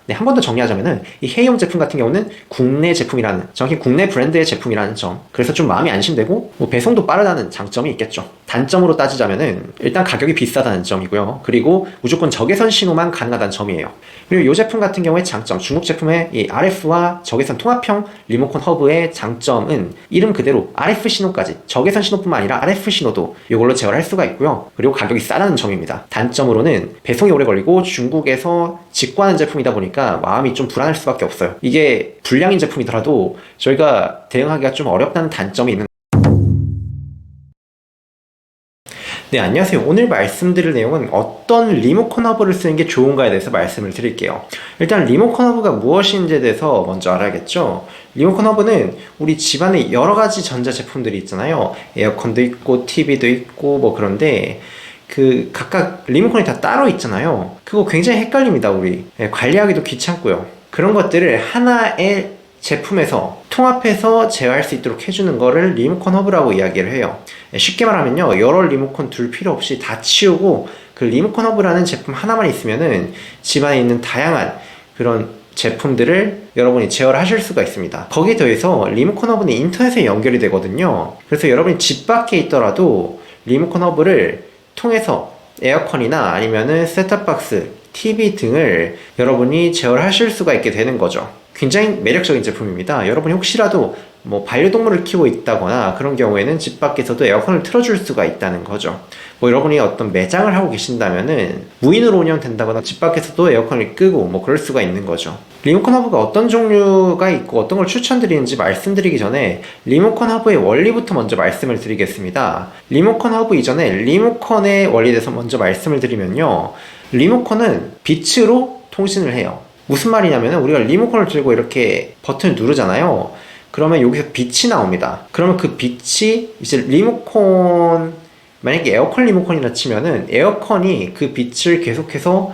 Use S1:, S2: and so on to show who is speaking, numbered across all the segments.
S1: 네, 한 번 더 정리하자면은 이 헤이홈 제품 같은 경우는 국내 제품이라는, 정확히 국내 브랜드의 제품이라는 점, 그래서 좀 마음이 안심되고 뭐 배송도 빠르다는 장점이 있겠죠. 단점으로 따지자면은 일단 가격이 비싸다는 점이고요. 그리고 무조건 적외선 신호만 가능하다는 점이에요. 그리고 이 제품 같은 경우에 장점, 중국 제품의 이 RF와 적외선 통합형 리모컨 허브의 장점은 이름 그대로 RF 신호까지, 적외선 신호뿐만 아니라 RF 신호도 이걸로 제어를 할 수가 있고요. 그리고 가격이 싸다는 점입니다. 단점으로는 배송이 오래 걸리고 중국에서 직구하는 제품이다 보니까 마음이 좀 불안할 수밖에 없어요. 이게 불량인 제품이더라도 저희가 대응하기가 좀 어렵다는 단점이 있는. 네, 안녕하세요. 오늘 말씀드릴 내용은 어떤 리모컨 허브를 쓰는 게 좋은가에 대해서 말씀을 드릴게요. 일단 리모컨 허브가 무엇인지에 대해서 먼저 알아야겠죠. 리모컨 허브는 우리 집안에 여러 가지 전자 제품들이 있잖아요. 에어컨도 있고 TV도 있고 뭐 그런데 그 각각 리모컨이 다 따로 있잖아요. 그거 굉장히 헷갈립니다, 우리. 관리하기도 귀찮고요. 그런 것들을 하나의 제품에서 통합해서 제어할 수 있도록 해주는 거를 리모컨 허브라고 이야기를 해요. 쉽게 말하면요, 여러 리모컨 둘 필요 없이 다 치우고 그 리모컨 허브라는 제품 하나만 있으면은 집안에 있는 다양한 그런 제품들을 여러분이 제어를 하실 수가 있습니다. 거기에 더해서 리모컨 허브는 인터넷에 연결이 되거든요. 그래서 여러분이 집 밖에 있더라도 리모컨 허브를 통해서 에어컨이나 아니면은 셋탑박스, TV 등을 여러분이 제어를 하실 수가 있게 되는 거죠. 굉장히 매력적인 제품입니다. 여러분이 혹시라도 뭐 반려동물을 키우고 있다거나 그런 경우에는 집 밖에서도 에어컨을 틀어줄 수가 있다는 거죠. 뭐 여러분이 어떤 매장을 하고 계신다면은 무인으로 운영된다거나 집 밖에서도 에어컨을 끄고 뭐 그럴 수가 있는 거죠. 리모컨 허브가 어떤 종류가 있고 어떤 걸 추천드리는지 말씀드리기 전에 리모컨 허브의 원리부터 먼저 말씀을 드리겠습니다. 리모컨 허브 이전에 리모컨의 원리에 대해서 먼저 말씀을 드리면요, 리모컨은 빛으로 통신을 해요. 무슨 말이냐면 우리가 리모컨을 들고 이렇게 버튼을 누르잖아요. 그러면 여기서 빛이 나옵니다. 그러면 그 빛이 이제 리모컨, 만약에 에어컨 리모컨이라 치면은 에어컨이 그 빛을 계속해서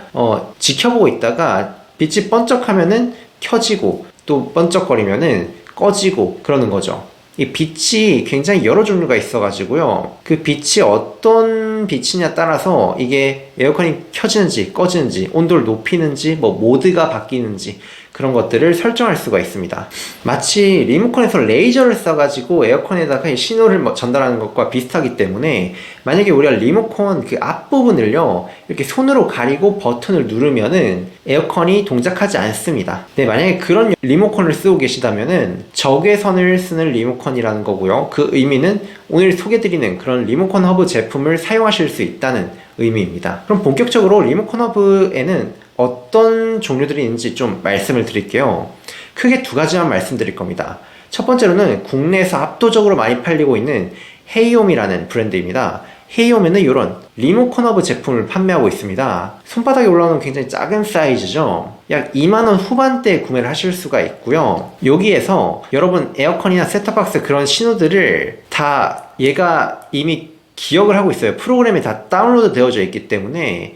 S1: 지켜보고 있다가 빛이 번쩍하면은 켜지고 또 번쩍거리면은 꺼지고 그러는 거죠. 이 빛이 굉장히 여러 종류가 있어가지고요, 그 빛이 어떤 빛이냐 따라서 이게 에어컨이 켜지는지 꺼지는지, 온도를 높이는지, 뭐 모드가 바뀌는지 그런 것들을 설정할 수가 있습니다. 마치 리모컨에서 레이저를 써가지고 에어컨에다가 신호를 전달하는 것과 비슷하기 때문에 만약에 우리가 리모컨 그 앞부분을요 이렇게 손으로 가리고 버튼을 누르면은 에어컨이 동작하지 않습니다. 네, 만약에 그런 리모컨을 쓰고 계시다면은 적외선을 쓰는 리모컨이라는 거고요. 그 의미는 오늘 소개드리는 그런 리모컨 허브 제품을 사용하실 수 있다는 의미입니다. 그럼 본격적으로 리모컨 허브에는 어떤 종류들이 있는지 좀 말씀을 드릴게요. 크게 두 가지만 말씀드릴 겁니다. 첫 번째로는 국내에서 압도적으로 많이 팔리고 있는 헤이홈이라는 브랜드입니다. 헤이홈에는 이런 리모컨 허브 제품을 판매하고 있습니다. 손바닥에 올라오는 굉장히 작은 사이즈죠. 약 2만원 후반대에 구매를 하실 수가 있고요. 여기에서 여러분 에어컨이나 셋탑박스 그런 신호들을 다 얘가 이미 기억을 하고 있어요. 프로그램이 다 다운로드 되어져 있기 때문에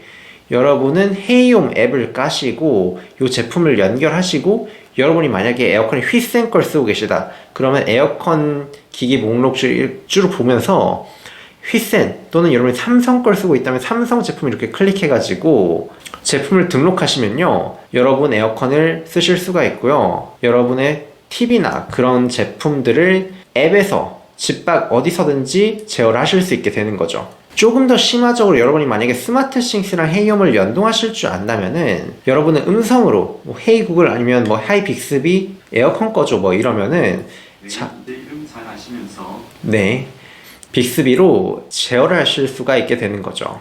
S1: 여러분은 헤이홈 앱을 까시고 이 제품을 연결하시고, 여러분이 만약에 에어컨이 휘센 걸 쓰고 계시다 그러면 에어컨 기기 목록을 쭉 보면서 휘센 또는 여러분이 삼성 걸 쓰고 있다면 삼성 제품 이렇게 클릭해 가지고 제품을 등록하시면요, 여러분 에어컨을 쓰실 수가 있고요, 여러분의 TV나 그런 제품들을 앱에서 집 밖 어디서든지 제어를 하실 수 있게 되는 거죠. 조금 더 심화적으로 여러분이 만약에 스마트싱스랑 헤이홈을 연동하실 줄 안다면은 여러분은 음성으로 뭐 헤이 구글 아니면 뭐 하이 빅스비 에어컨 꺼줘 뭐 이러면은
S2: 내 이름 잘 아시면서
S1: 네, 빅스비로 제어를 하실 수가 있게 되는 거죠.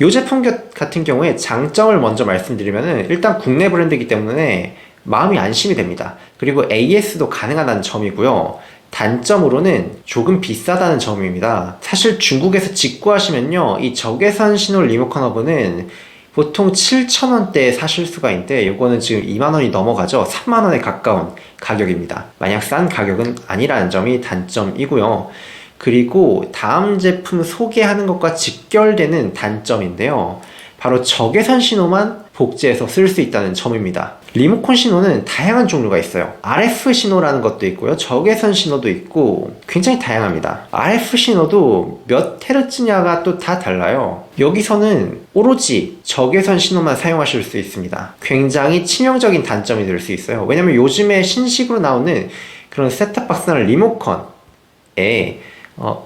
S1: 이 제품 같은 경우에 장점을 먼저 말씀드리면은 일단 국내 브랜드이기 때문에 마음이 안심이 됩니다. 그리고 AS도 가능하다는 점이고요. 단점으로는 조금 비싸다는 점입니다. 사실 중국에서 직구하시면요, 이 적외선 신호 리모컨 허브는 보통 7,000원대에 사실 수가 있는데 이거는 지금 2만원이 넘어가죠. 3만원에 가까운 가격입니다. 마냥 싼 가격은 아니라는 점이 단점이고요. 그리고 다음 제품 소개하는 것과 직결되는 단점인데요, 바로 적외선 신호만 복제해서 쓸 수 있다는 점입니다. 리모컨 신호는 다양한 종류가 있어요. RF 신호라는 것도 있고요. 적외선 신호도 있고 굉장히 다양합니다. RF 신호도 몇 헤르츠냐가 또 다 달라요. 여기서는 오로지 적외선 신호만 사용하실 수 있습니다. 굉장히 치명적인 단점이 될 수 있어요. 왜냐면 요즘에 신식으로 나오는 그런 셋탑박스나 리모컨에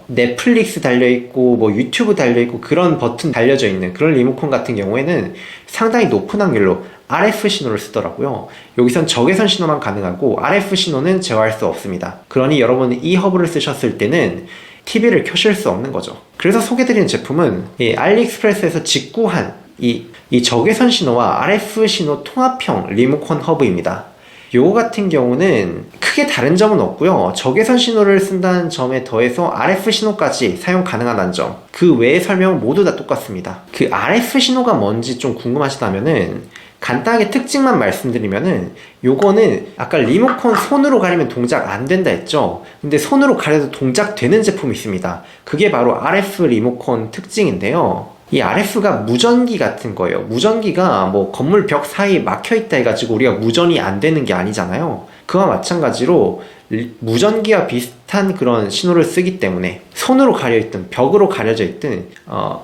S1: 넷플릭스 달려있고 뭐 유튜브 달려있고 그런 버튼 달려져 있는 그런 리모컨 같은 경우에는 상당히 높은 확률로 RF 신호를 쓰더라고요. 여기선 적외선 신호만 가능하고 RF 신호는 제어할 수 없습니다. 그러니 여러분은 이 허브를 쓰셨을 때는 TV를 켜실 수 없는 거죠. 그래서 소개드리는 제품은 알리익스프레스에서 직구한 이 적외선 신호와 RF 신호 통합형 리모컨 허브입니다. 요거 같은 경우는 크게 다른 점은 없고요. 적외선 신호를 쓴다는 점에 더해서 RF 신호까지 사용 가능하다는 점, 그 외의 설명은 모두 다 똑같습니다. 그 RF 신호가 뭔지 좀 궁금하시다면은 간단하게 특징만 말씀드리면은 요거는 아까 리모컨 손으로 가리면 동작 안 된다 했죠. 근데 손으로 가려도 동작 되는 제품이 있습니다. 그게 바로 RF 리모컨 특징인데요. 이 RF가 무전기 같은 거예요. 무전기가 뭐 건물 벽 사이에 막혀 있다 해가지고 우리가 무전이 안 되는 게 아니잖아요. 그와 마찬가지로 무전기와 비슷한 그런 신호를 쓰기 때문에 손으로 가려있든 벽으로 가려져 있든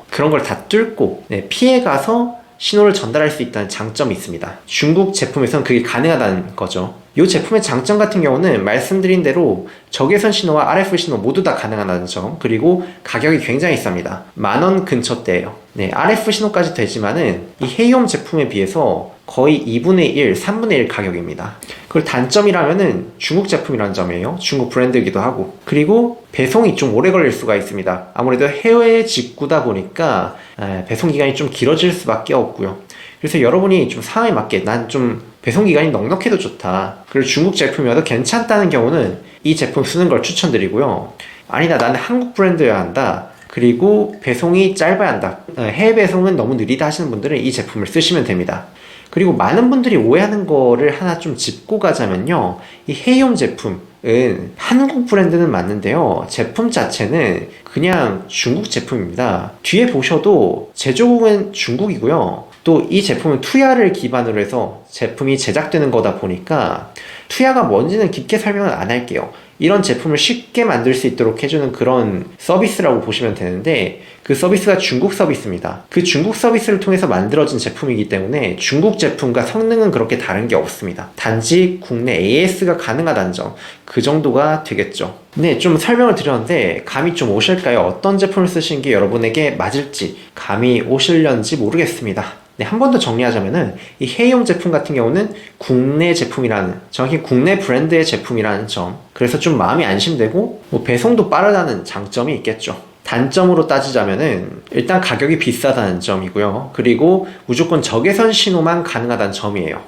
S1: 그런 걸 다 뚫고 피해가서 신호를 전달할 수 있다는 장점이 있습니다. 중국 제품에서는 그게 가능하다는 거죠. 이 제품의 장점 같은 경우는 말씀드린 대로 적외선 신호와 RF 신호 모두 다 가능하다는 점, 그리고 가격이 굉장히 쌉니다. 10,000원 근처대예요. RF 신호까지 되지만은 이 헤이홈 제품에 비해서 거의 2분의 1, 3분의 1 가격입니다. 그리고 단점이라면은 중국 제품이라는 점이에요. 중국 브랜드이기도 하고. 그리고 배송이 좀 오래 걸릴 수가 있습니다. 아무래도 해외 직구다 보니까 배송 기간이 좀 길어질 수밖에 없고요. 그래서 여러분이 좀 상황에 맞게 난 좀 배송 기간이 넉넉해도 좋다, 그리고 중국 제품이어도 괜찮다는 경우는 이 제품 쓰는 걸 추천드리고요. 아니다, 나는 한국 브랜드여야 한다, 그리고 배송이 짧아야 한다, 해외 배송은 너무 느리다 하시는 분들은 이 제품을 쓰시면 됩니다. 그리고 많은 분들이 오해하는 거를 하나 좀 짚고 가자면요, 이 헤이홈 제품은 한국 브랜드는 맞는데요, 제품 자체는 그냥 중국 제품입니다. 뒤에 보셔도 제조국은 중국이고요. 또 이 제품은 투야를 기반으로 해서 제품이 제작되는 거다 보니까 투야가 뭔지는 깊게 설명은 안 할게요. 이런 제품을 쉽게 만들 수 있도록 해주는 그런 서비스라고 보시면 되는데, 그 서비스가 중국 서비스입니다. 그 중국 서비스를 통해서 만들어진 제품이기 때문에 중국 제품과 성능은 그렇게 다른 게 없습니다. 단지 국내 AS가 가능하다는 점, 그 정도가 되겠죠. 네, 좀 설명을 드렸는데 감이 좀 오실까요? 어떤 제품을 쓰시는 게 여러분에게 맞을지 감이 오실련지 모르겠습니다. 네, 한 번 더 정리하자면은 이 헤이홈 제품 같은 경우는 국내 제품이라는, 정확히 국내 브랜드의 제품이라는 점, 그래서 좀 마음이 안심되고 뭐 배송도 빠르다는 장점이 있겠죠. 단점으로 따지자면은 일단 가격이 비싸다는 점이고요. 그리고 무조건 적외선 신호만 가능하다는 점이에요.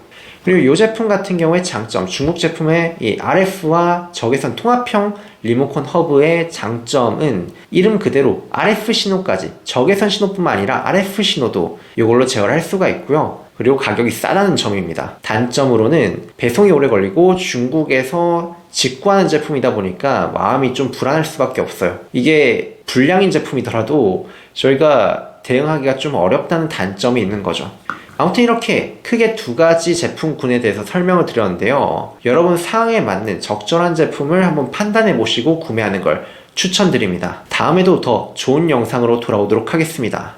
S1: 그리고 이 제품 같은 경우에 장점, 중국 제품의 이 RF와 적외선 통합형 리모컨 허브의 장점은 이름 그대로 RF 신호까지, 적외선 신호뿐만 아니라 RF 신호도 이걸로 제어를 할 수가 있고요. 그리고 가격이 싸다는 점입니다. 단점으로는 배송이 오래 걸리고 중국에서 직구하는 제품이다 보니까 마음이 좀 불안할 수밖에 없어요. 이게 불량인 제품이더라도 저희가 대응하기가 좀 어렵다는 단점이 있는 거죠. 아무튼 이렇게 크게 두 가지 제품군에 대해서 설명을 드렸는데요. 여러분 상황에 맞는 적절한 제품을 한번 판단해 보시고 구매하는 걸 추천드립니다. 다음에도 더 좋은 영상으로 돌아오도록 하겠습니다.